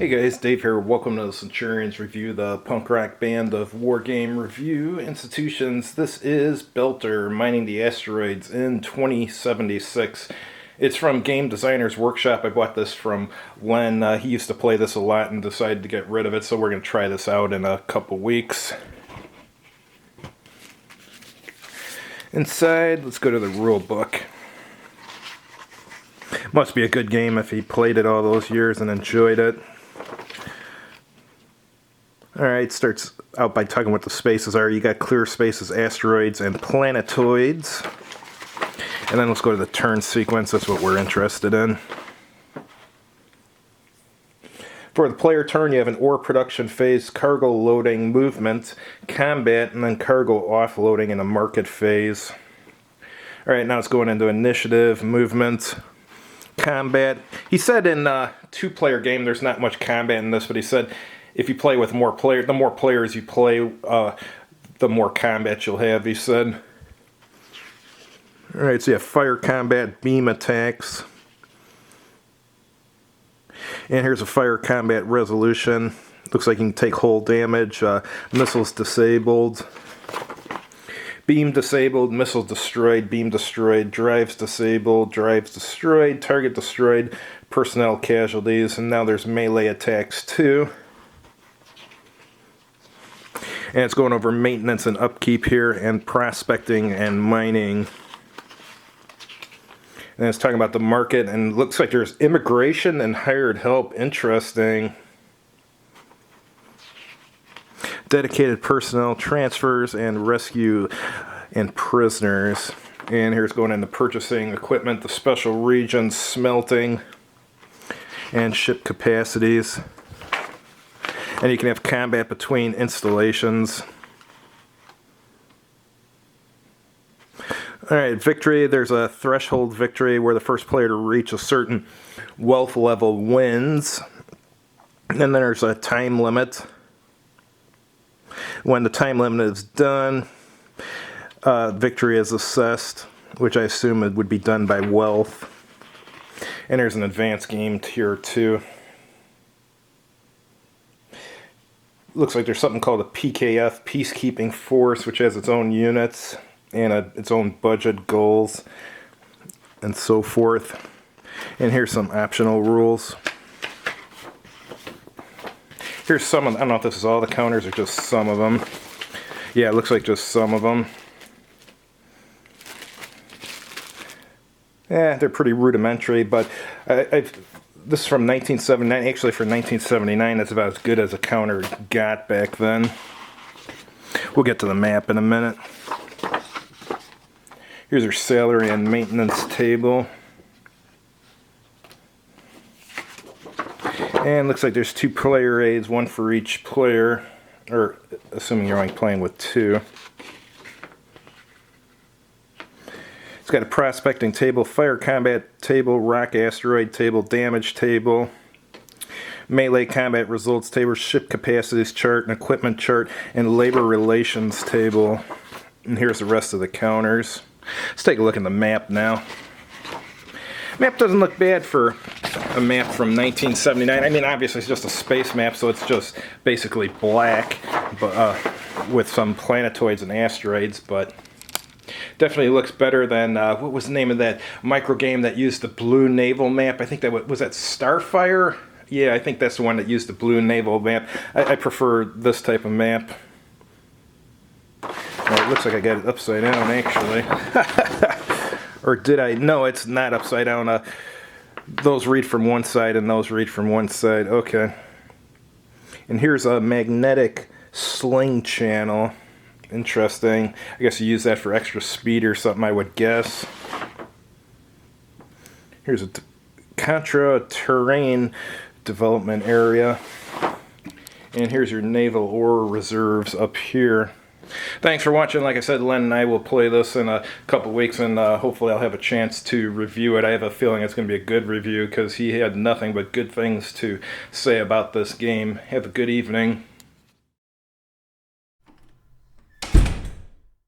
Hey guys, Dave here. Welcome to the Centurions Review, the punk rock band of wargame review institutions. This is Belter, Mining the Asteroids in 2076. It's from Game Designer's Workshop. I bought this from Len. He used to play this a lot and decided to get rid of it, so we're going to try this out in a couple weeks. Inside, let's go to the rule book. Must be a good game if he played it all those years and enjoyed it. Alright, starts out by talking what the spaces are. You got clear spaces, asteroids, and planetoids. And then let's go to the turn sequence. That's what we're interested in. For the player turn, you have an ore production phase, cargo loading, movement, combat, and then cargo offloading in a market phase. Alright, now it's going into initiative, movement, combat. He said in a two-player game there's not much combat in this, but he said if you play with more players, the more players you play, the more combat you'll have, he said. Alright, so you have fire combat, beam attacks. And here's a fire combat resolution. Looks like you can take hull damage, missiles disabled. Beam disabled, missile destroyed, beam destroyed, drives disabled, drives destroyed, target destroyed, personnel casualties, and now there's melee attacks too. And it's going over maintenance and upkeep here, and prospecting and mining. And it's talking about the market, and looks like there's immigration and hired help. Interesting. Dedicated personnel, transfers, and rescue and prisoners. And here's going into purchasing equipment, the special regions, smelting, and ship capacities. And you can have combat between installations. Alright, victory. There's a threshold victory where the first player to reach a certain wealth level wins. And then there's a time limit. When the time limit is done, victory is assessed, which I assume it would be done by wealth. And there's an advanced game tier 2. Looks like there's something called a PKF, Peacekeeping Force, which has its own units and its own budget goals and so forth. And here's some optional rules. Here's some of them. I don't know if this is all the counters or just some of them. Yeah, it looks like just some of them. Yeah, they're pretty rudimentary, but this is from 1979. Actually, for 1979, that's about as good as a counter got back then. We'll get to the map in a minute. Here's our salary and maintenance table. And looks like there's 2 player aids, one for each player, or assuming you're only playing with 2. It's got a prospecting table, fire combat table, rock asteroid table, damage table, melee combat results table, ship capacities chart, an equipment chart, and labor relations table. And here's the rest of the counters. Let's take a look at the map now. Map doesn't look bad for a map from 1979. I mean, obviously it's just a space map, so it's just basically black, but with some planetoids and asteroids, but definitely looks better than, what was the name of that micro game that used the blue naval map? I think that was that Starfire? Yeah, I think that's the one that used the blue naval map. I prefer this type of map. Well, it looks like I got it upside down, actually. Or did I? No, it's not upside down. Those read from one side and those read from one side. Okay. And here's a magnetic sling channel. Interesting. I guess you use that for extra speed or something, I would guess. Here's a contra-terrain development area. And here's your naval ore reserves up here. Thanks for watching. Like I said, Len and I will play this in a couple weeks, and hopefully I'll have a chance to review it. I have a feeling it's going to be a good review because he had nothing but good things to say about this game. Have a good evening.